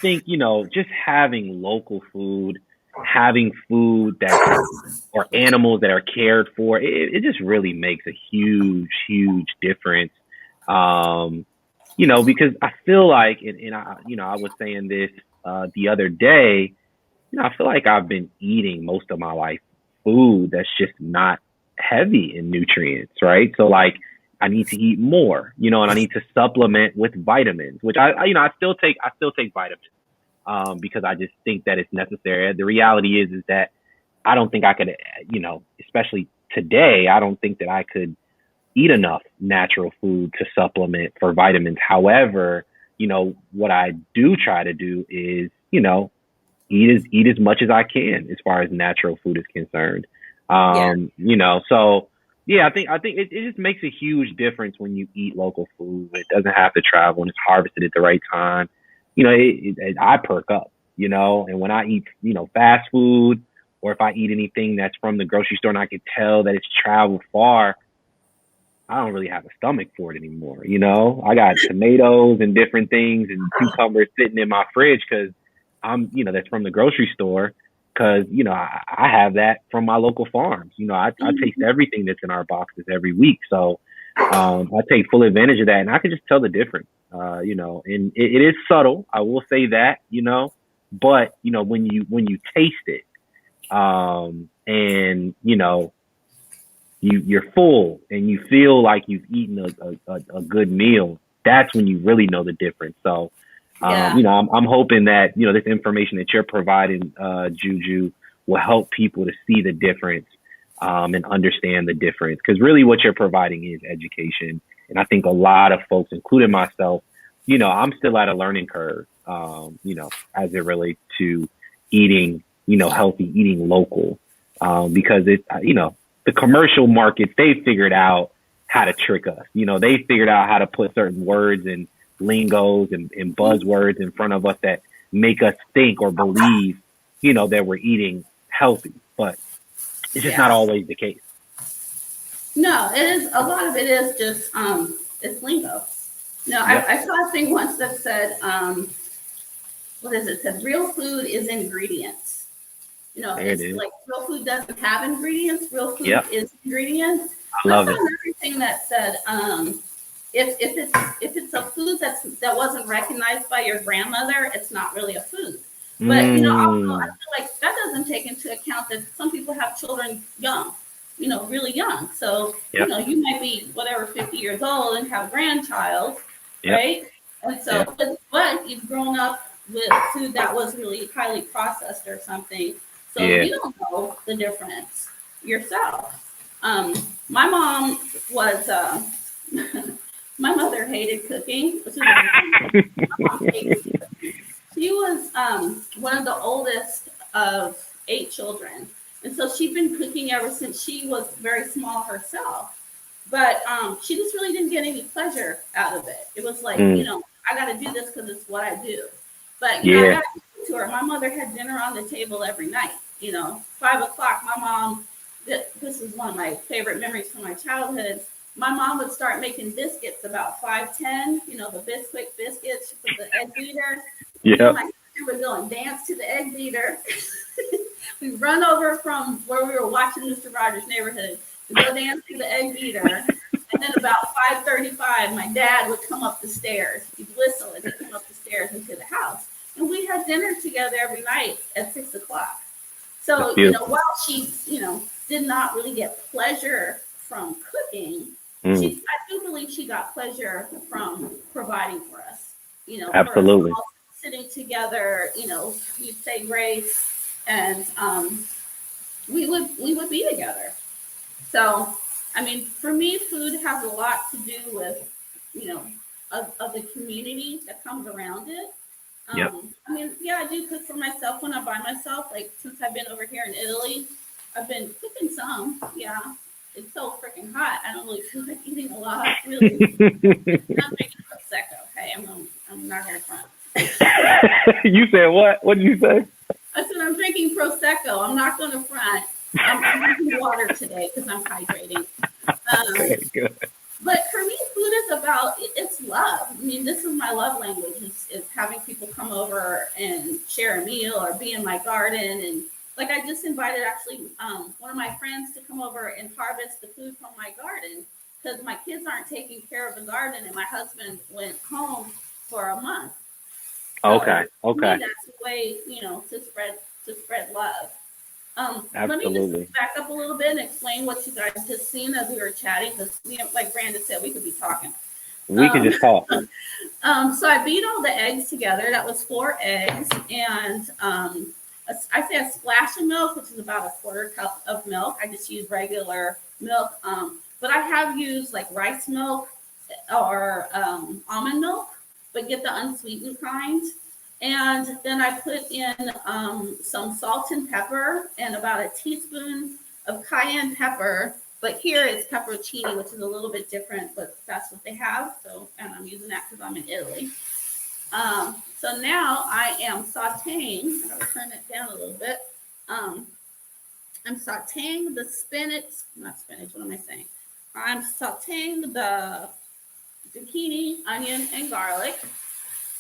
think, just having local food, having food that or animals that are cared for, it just really makes a huge, huge difference. Um, because I feel like, and I was saying this the other day, I feel like I've been eating most of my life food that's just not heavy in nutrients, right? So like I need to eat more, and I need to supplement with vitamins, which I still take vitamins because I just think that it's necessary. The reality is that I don't think I could, especially today, I don't think that I could eat enough natural food to supplement for vitamins. However, what I do try to do is, eat as much as I can as far as natural food is concerned. Yeah. So yeah, I think it just makes a huge difference when you eat local food. It doesn't have to travel and it's harvested at the right time. I perk up, and when I eat, fast food or if I eat anything that's from the grocery store and I can tell that it's traveled far, I don't really have a stomach for it anymore. I got tomatoes and different things and cucumbers sitting in my fridge because that's from the grocery store. Because I have that from my local farms. I taste everything that's in our boxes every week, so I take full advantage of that, and I can just tell the difference. And it is subtle. I will say that. But when you taste it, and you're full and you feel like you've eaten a good meal, that's when you really know the difference. So, Yeah. I'm hoping that, this information that you're providing, Juju, will help people to see the difference, and understand the difference. Because really what you're providing is education. And I think a lot of folks, including myself, I'm still at a learning curve, as it relates to eating, healthy, eating local, because the commercial markets, they figured out how to trick us. They figured out how to put certain words and lingos and buzzwords in front of us that make us think or believe, that we're eating healthy. But it's just not Yeah. always the case. No, it is a lot of it is just it's lingo. No, Yep. I saw a thing once that said what is it? It said real food is ingredients. There it It's is. like real food doesn't have ingredients. Real food Yep. is ingredients. I And I love saw it. another thing that said if it's a food that wasn't recognized by your grandmother, it's not really a food. But also I Mm. feel like that doesn't take into account that some people have children young, really young. So Yep. you might be whatever 50 years old and have a grandchild, Yep. right? And so, Yep. but you've grown up with food that was really highly processed or something, so Yeah. you don't know the difference yourself. My mom was my mother hated cooking, which is my mom hated cooking. She was one of the oldest of 8 children, and so she'd been cooking ever since she was very small herself. But she just really didn't get any pleasure out of it. It was like, Mm. I got to do this because it's what I do. But I Yeah. got to her. My mother had dinner on the table every night. 5 o'clock. My mom. This is one of my favorite memories from my childhood. My mom would start making biscuits about 5:10. The Bisquick biscuits with the egg beater. And me and Yep. my sister would go and dance to the egg beater. We run over from where we were watching Mr. Rogers' Neighborhood to go dance to the egg beater. And then about 5:35, my dad would come up the stairs. He'd whistle as he came up the stairs into the house. And we had dinner together every night at 6 o'clock. That's So, beautiful. while she, did not really get pleasure from cooking, Mm. I do believe she got pleasure from providing for us. For us Absolutely. all sitting together, we'd say grace, and we would be together. So, I mean, for me, food has a lot to do with, you know, of the community that comes around it. Yep. I mean, yeah, I do cook for myself when I'm by myself. Like since I've been over here in Italy, I've been cooking some. Yeah, it's so freaking hot. I don't really feel like eating a lot, really. And I'm drinking prosecco. Okay, I'm not gonna front. You said what? What did you say? I said I'm drinking prosecco. I'm not gonna front. I'm drinking water today because I'm hydrating. Um, Okay, good. But Korean food is about it's love. I mean, this is my love language is having people come over and share a meal or be in my garden. And like I just invited actually one of my friends to come over and harvest the food from my garden because my kids aren't taking care of the garden and my husband went home for a month. Okay. So to me, Okay. that's the way, to spread love. Let me just Absolutely. back up a little bit and explain what you guys just seen as we were chatting, because like Brandon said, we could be talking. We can Um, just talk. so I beat all the eggs together. That was 4 eggs, and I say a splash of milk, which is about a quarter cup of milk. I just use regular milk, but I have used like rice milk or almond milk, but get the unsweetened kind. And then I put in some salt and pepper and about a teaspoon of cayenne pepper. But here it's pepperoncini, which is a little bit different, but that's what they have. So, and I'm using that because I'm in Italy. So now I am sauteing. I'll turn it down a little bit. Um, I'm sauteing the spinach, not spinach, what am I saying? I'm sauteing the zucchini, onion, and garlic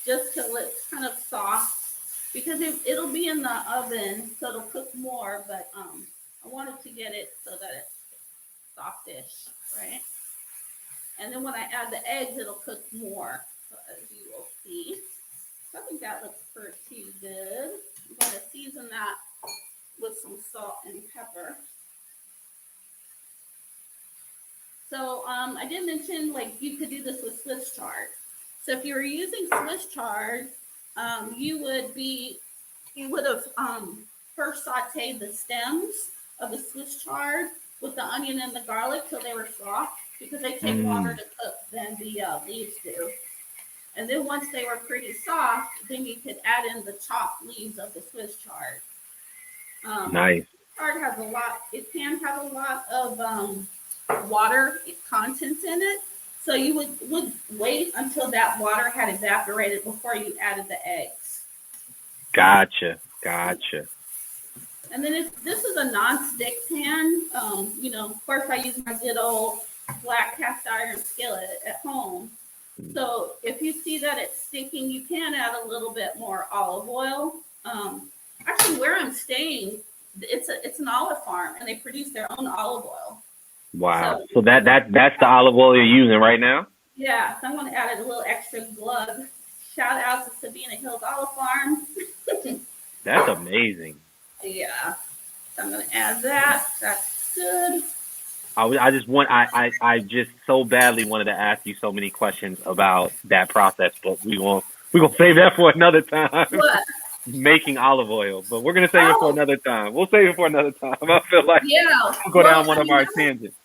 just till it's kind of soft because it'll be in the oven, so it'll cook more. But I wanted to get it so that it's softish, right? And then when I add the eggs, it'll cook more, so as you will see. So I think that looks pretty good. I'm going to season that with some salt and pepper. So I did mention like you could do this with Swiss chard. So if you were using Swiss chard, you would have first sauteed the stems of the Swiss chard with the onion and the garlic till they were soft because they take longer Mm, to cook than the leaves do. And then once they were pretty soft, then you could add in the chopped leaves of the Swiss chard. nice. Chard has a lot. It can have a lot of water content in it. So you would wait until that water had evaporated before you added the eggs. Gotcha. Gotcha. And then if this is a non-stick pan, of course I use my good old black cast iron skillet at home. So if you see that it's sticking, you can add a little bit more olive oil. Actually, where I'm staying, it's an olive farm, and they produce their own olive oil. Wow. So So that's the olive oil you're using right now? yeah, so I'm going to add a little extra glug. Shout out to Sabina Hills Olive Farm. That's amazing. Yeah, so I'm going to add that. That's good. I just I just so badly wanted to ask you so many questions about that process, but we gonna save that for another time. What? Making olive oil, but we're gonna save it for Oh, another time. We'll save it for another time. I feel like yeah. we'll go Well, down one I of mean, our tangents.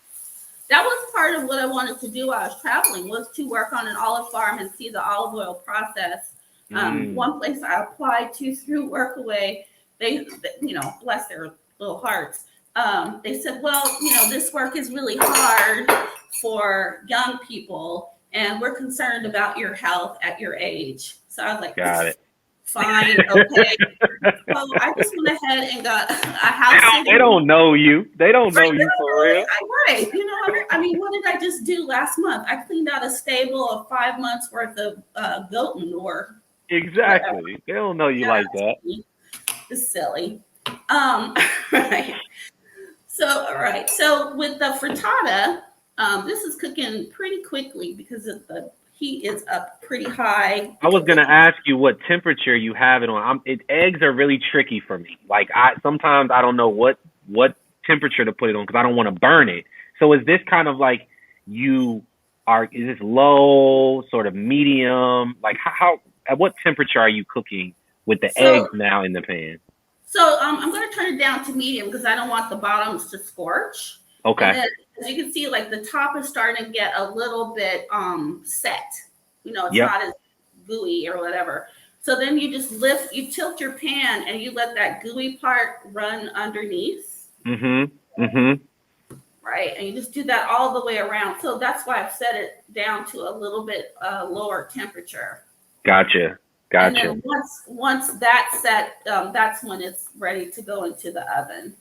that was part of what I wanted to do while I was traveling was to work on an olive farm and see the olive oil process. Mm, One place I applied to through Workaway, bless their little hearts. They said, well, this work is really hard for young people, and we're concerned about your health at your age. So I was like, got it. fine, okay. So I just went ahead and got a house They sitting. don't know you. They don't I know know, you for right? real. Right. I mean, what did I just do last month? I cleaned out a stable of 5 months worth of goat manure, whatever. Exactly. They don't know you Yeah, like that. it's silly. Um, right. So, all right. So with the frittata, this is cooking pretty quickly because the heat is up pretty high. I was gonna ask you what temperature you have it on. Eggs are really tricky for me. Like I sometimes I don't know what temperature to put it on because I don't want to burn it. So is this kind of like you is this low, sort of medium? Like how at what temperature are you cooking with the eggs So, now in the pan? I'm going to turn it down to medium because I don't want the bottoms to scorch. And Okay. then, as you can see, like the top is starting to get a little bit set. It's Yep. not as gooey or whatever. So then you tilt your pan and you let that gooey part run underneath, Mhm. Mhm. right? And you just do that all the way around. So that's why I've set it down to a little bit lower temperature. Gotcha. And Gotcha. then once that's set, that's when it's ready to go into the oven.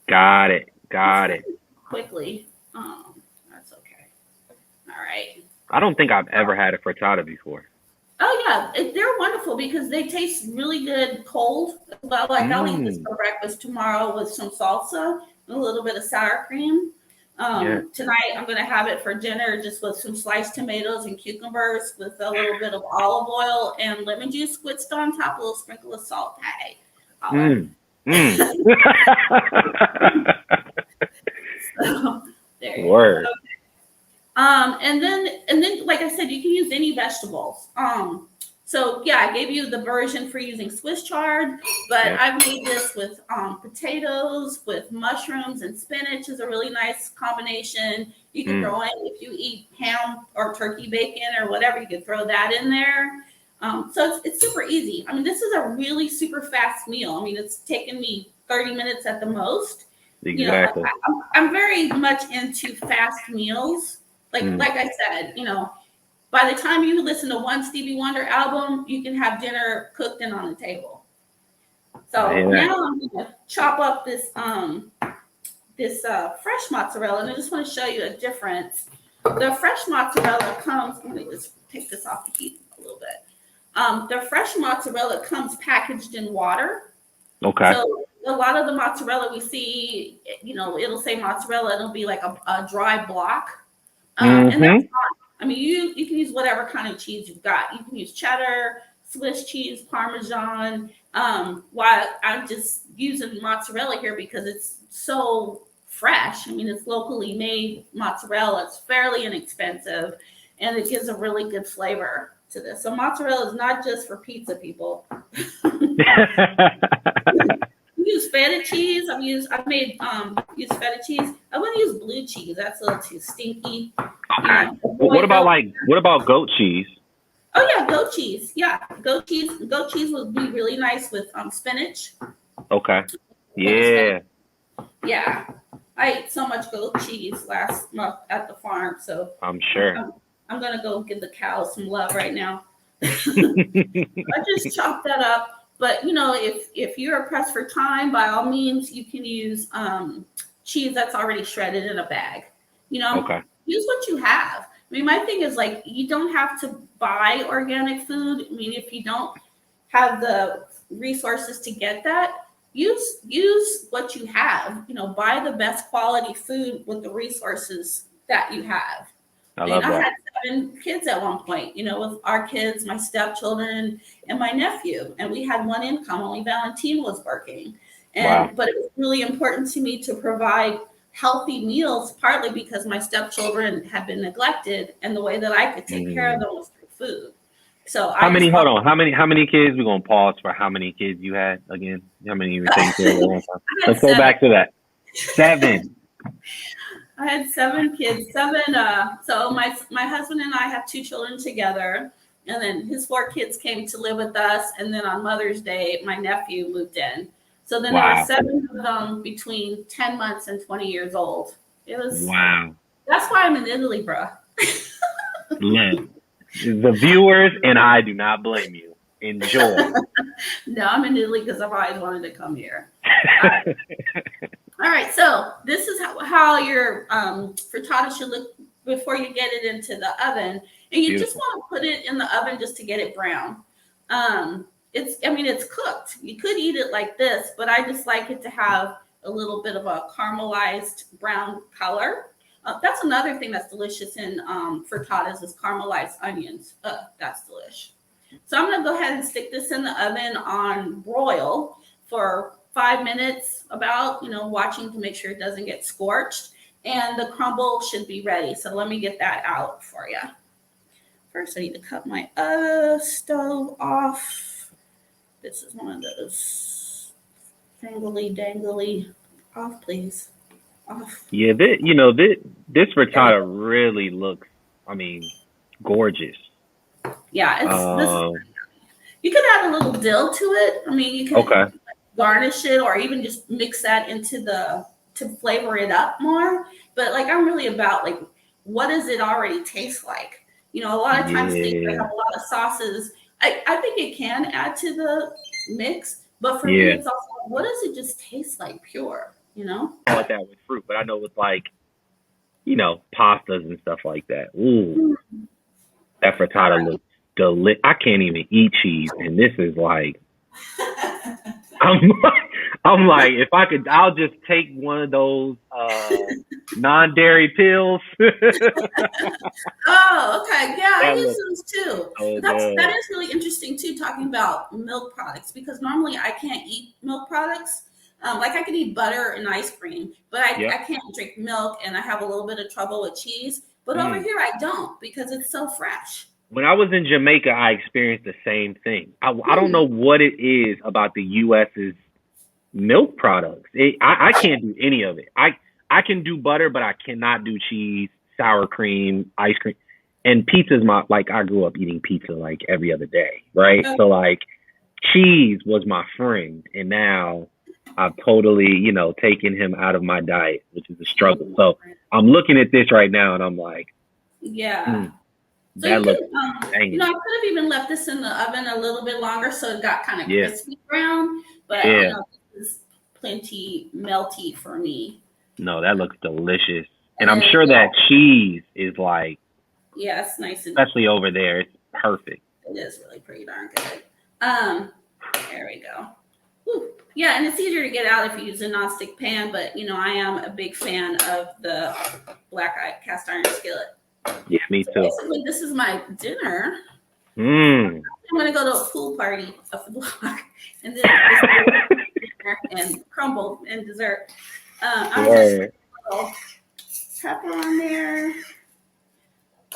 Got it. It's Got it. cooking quickly. That's okay. All right. I don't think I've ever had a frittata before. Oh yeah, they're wonderful because they taste really good cold as well. Like I'll eat this Mm. for breakfast tomorrow with some salsa and a little bit of sour cream. Yeah. Tonight I'm gonna have it for dinner just with some sliced tomatoes and cucumbers with a little bit of olive oil and lemon juice squished on top, a little sprinkle of salt. Hey, holla. Mm. Mm. So, there you go. Word. And then, like I said, you can use any vegetables. So yeah, I gave you the version for using Swiss chard, but Yep. I've made this with potatoes, with mushrooms and spinach is a really nice combination. You can Mm. throw in if you eat ham or turkey bacon or whatever, you can throw that in there. So it's super easy. I mean, this is a really super fast meal. I mean, it's taken me 30 minutes at the most. You know, Exactly. I'm very much into fast meals. Mm. Like I said, by the time you listen to one Stevie Wonder album, you can have dinner cooked and on the table. I So hear that. now I'm gonna chop up this fresh mozzarella, and I just want to show you a difference. The fresh mozzarella comes. Let me just take this off the heat a little bit. The fresh mozzarella comes packaged in water. Okay. So a lot of the mozzarella we see, it'll say mozzarella, it'll be like a dry block. And that's Mm-hmm. fine. I mean, you can use whatever kind of cheese you've got. You can use cheddar, Swiss cheese, Parmesan. While I'm just using mozzarella here because it's so fresh. I mean, it's locally made mozzarella. It's fairly inexpensive, and it gives a really good flavor to this. So mozzarella is not just for pizza, people. Use feta cheese. I've made use feta cheese. I wouldn't use blue cheese. That's a little too stinky. Okay. What about goat cheese? Oh yeah, goat cheese. Yeah, goat cheese. Goat cheese would be really nice with spinach. Okay. Yeah. Yeah, I ate so much goat cheese last month at the farm, so I'm sure. I'm gonna go give the cows some love right now. I just chopped that up. But if you're pressed for time, by all means, you can use cheese that's already shredded in a bag. Okay. Use what you have. I mean, my thing is like you don't have to buy organic food. I mean, if you don't have the resources to get that, use what you have. Buy the best quality food with the resources that you have. I And love I that. had 7 kids at one point, with our kids, my stepchildren, and my nephew. And we had one income, only Valentine was working. Wow. But it was really important to me to provide healthy meals, partly because my stepchildren had been neglected, and the way that I could take care of them was through food. So How many? Hold on. How many kids? We're gonna pause for how many kids you had again. How many you were taking care of at one time? Let's go back to that. 7. I had 7 kids. So my husband and I have 2 children together, and then his 4 kids came to live with us. And then on Mother's Day, my nephew moved in. So then there were 7 of them between 10 months and 20 years old. It was Wow. That's why I'm in Italy, bro. Look, the viewers and I do not blame you. Enjoy. No, I'm in Italy because I've always wanted to come here. All right, so this is how your frittata should look before you get it into the oven, and you just want to put it in the oven just to get it brown. It's cooked. You could eat it like this, but I just like it to have a little bit of a caramelized brown color. That's another thing that's delicious in frittatas is caramelized onions. That's delish. So I'm gonna go ahead and stick this in the oven on broil for 5 minutes, about, watching to make sure it doesn't get scorched, and the crumble should be ready. So let me get that out for you. First, I need to cut my stove off. This is one of those dangly. Off, please. Off. Yeah, this frittata really looks, gorgeous. Yeah, you could add a little dill to it. I mean, you can garnish it or even just mix that to flavor it up more. But like, I'm really about like, what does it already taste like? A lot of times things that have a lot of sauces, I think it can add to the mix. But for me, it's also, what does it just taste like pure? I like that with fruit, but I know with like pastas and stuff like that. Ooh, that All frittata looks delicious. I can't even eat cheese, and this is like right. I'm I'm like if I could, I'll just take one of those non-dairy pills. Oh, okay. Yeah, I That use looks those too. so That good. is really interesting too, talking about milk products because normally I can't eat milk products. Like I can eat butter and ice cream, but I Yep. can't drink milk and I have a little bit of trouble with cheese. But over Mm. here I don't because it's so fresh. When I was in Jamaica, I experienced the same thing. I don't know Hmm. what it is about the U.S.'s milk products. I can't do any of it. I can do butter, but I cannot do cheese, sour cream, ice cream, and pizza's my like. I grew up eating pizza like every other day, right? Oh, So like cheese was my friend, and now I've totally taken him out of my diet, which is a struggle. So I'm looking at this right now, and I'm like, yeah. mm, So that you can, looks I banging. could have even left this in the oven a little bit longer so it got kind of Yeah, crispy brown, but yeah. this is plenty melty for me. No, that looks delicious, and And I'm then, sure that cheese is like, yeah, it's nice and especially over there, it's perfect. it is really pretty darn good. Um, there we go. Whew. Yeah, and it's easier to get out if you use a nonstick pan, but I am a big fan of the black cast iron skillet. Yeah, me So too. basically, this is my dinner. Mmm. I'm gonna go to a pool party of the block, and then this dinner and crumble and dessert. I'm just Word. a little pepper on there,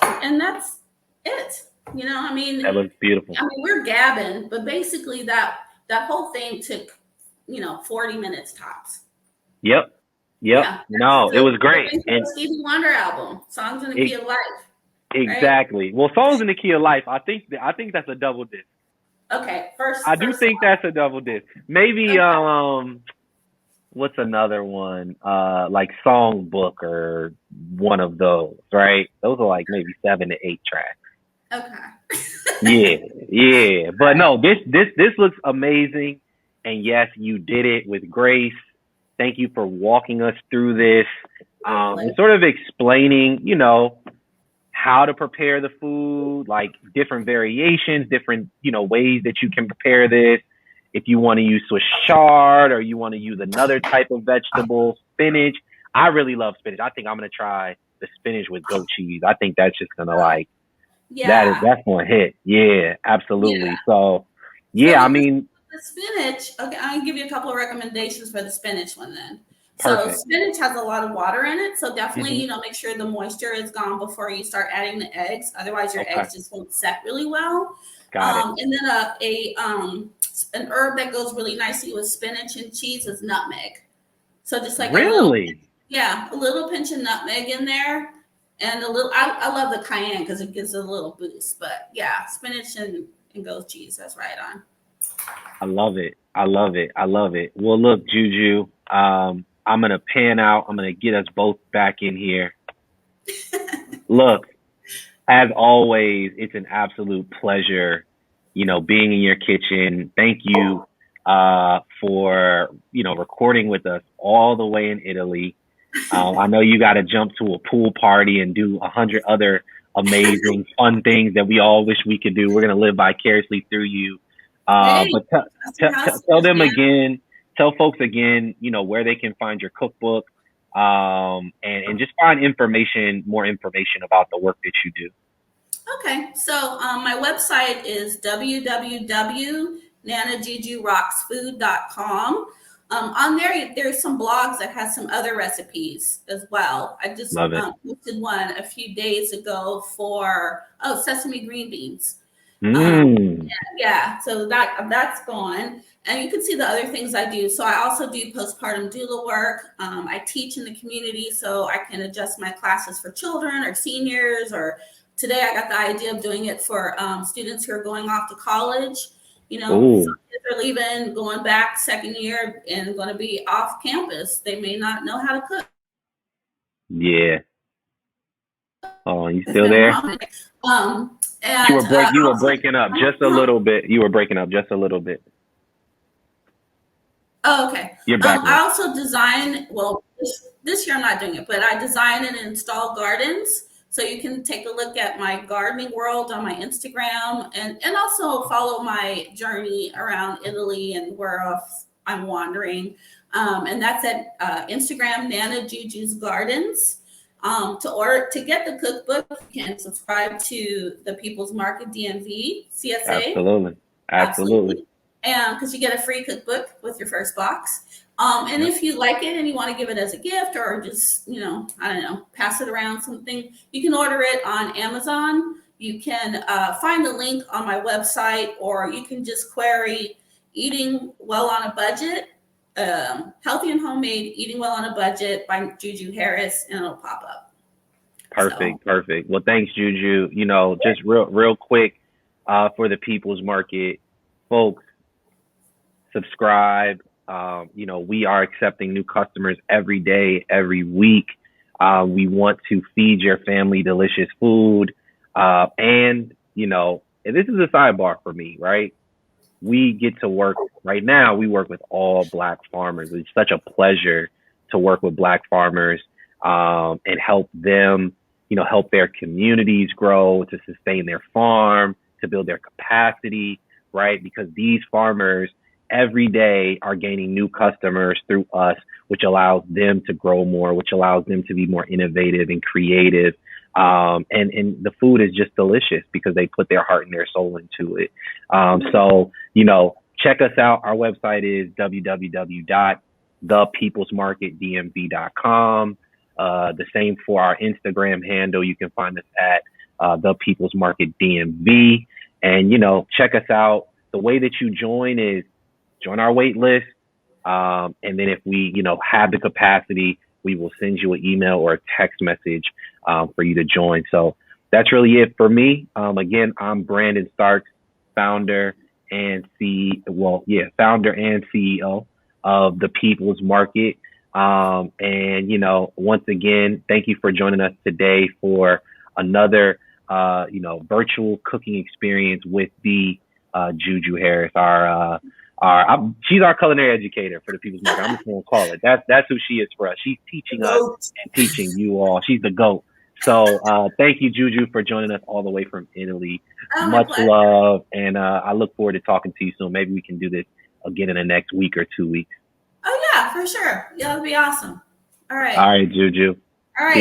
and that's it. That looks beautiful. We're gabbing, but basically that whole thing took 40 minutes tops. Yep. Yep. Yeah, No, it that's was the great. thing for And the Stevie Wonder album, "Songs in the Key it, of Life," right? exactly. Well, Songs in the Key of Life, I think that's a double disc. Okay, I do first think song. that's a double disc. Maybe Okay, what's another one? Like Songbook or one of those, right? Those are like maybe 7 to 8 tracks. okay. Yeah, yeah. But no, this looks amazing. And yes, you did it with grace. Thank you for walking us through this. My And pleasure. sort of explaining, how to prepare the food, like different variations, different, ways that you can prepare this. If you want to use Swiss chard or you want to use another type of vegetable, spinach. I really love spinach. I think I'm gonna try the spinach with goat cheese. I think that's just gonna like Yeah, that's gonna hit. Yeah, yeah. absolutely. So So yeah, I with mean, the spinach, okay, I'm gonna give you a couple of recommendations for the spinach one then. So perfect. spinach has a lot of water in it, so definitely, Hmm. make sure the moisture is gone before you start adding the eggs. Otherwise, your Okay, eggs just won't set really well. got it. And then an herb that goes really nicely with spinach and cheese is nutmeg. So just like a little, Really? yeah, a little pinch of nutmeg in there, and a little. I love the cayenne because it gives it a little boost. But yeah, spinach and goat cheese. That's right on. I love it. I love it. I love it. Well, look, Juju, I'm gonna pan out. I'm gonna get us both back in here. Look, as always, it's an absolute pleasure, being in your kitchen. Thank you for recording with us all the way in Italy. I know you got to jump to a pool party and do 100 other amazing, fun things that we all wish we could do. We're gonna live vicariously through you. Hey, But Custom House tell is, them man. again, tell folks again, where they can find your cookbook, and just find more information about the work that you do. Okay, so my website is www.nanajujurocksfood.com. On there, there's some blogs that has some other recipes as well. I just Love it. posted one a few days ago for sesame green beans. Um, Mm, yeah, so that's gone, and you can see the other things I do. So I also do postpartum doula work. I teach in the community, so I can adjust my classes for children or seniors. Or today, I got the idea of doing it for students who are going off to college. Some oh, kids are leaving, going back second year, and going to be off campus. They may not know how to cook. yeah. Oh, you With still them, there? mom. You And were you were also, breaking up just a little bit. You were breaking up just a little bit. Oh, okay. You're back I now. also design, well, this year I'm not doing it, but I design and install gardens. So you can take a look at my gardening world on my Instagram, and also follow my journey around Italy and where else I'm wandering. And that's at Instagram, Nana Juju's Gardens. To get the cookbook, you can subscribe to the People's Market DMV CSA. Absolutely. Absolutely. Absolutely. And because you get a free cookbook with your first box. And Yep. if you like it and you want to give it as a gift or just, I don't know, pass it around something, you can order it on Amazon. You can find the link on my website, or you can just query Eating Well on a Budget, Healthy and Homemade Eating Well on a Budget by JuJu Harris, and it'll pop up. So, Perfect. Perfect. Well, thanks, Juju. You know, just real quick, for the People's Market folks, subscribe. You know, we are accepting new customers every day, every week. We want to feed your family delicious food. And, you know, and this is a sidebar for me, right? We get to work right now. We work with all Black farmers. It's such a pleasure to work with Black farmers, and help them, you know, help their communities grow, to sustain their farm, to build their capacity, right? Because these farmers every day are gaining new customers through us, which allows them to grow more, which allows them to be more innovative and creative. And the food is just delicious because they put their heart and their soul into it. So, you know, check us out. Our website is www.thepeoplesmarketdmv.com. The same for our Instagram handle. You can find us at The People's Market DMV. And, you know, check us out. The way that you join is join our wait list. And then if we, you know, have the capacity, we will send you an email or a text message for you to join. So that's really it for me. Again, I'm Brandon Starks, founder and CEO of the People's Market. And, you know, once again, thank you for joining us today for another, you know, virtual cooking experience with the JuJu Harris, she's our culinary educator for the People's Market. I'm just gonna call it. That's who she is for us. She's teaching us and teaching you all. She's the GOAT. So thank you, JuJu, for joining us all the way from Italy. Much love, and I look forward to talking to you soon. Maybe we can do this again in the next week or 2 weeks. Oh yeah, for sure. Yeah, that'd be awesome. All right. All right, JuJu. All right.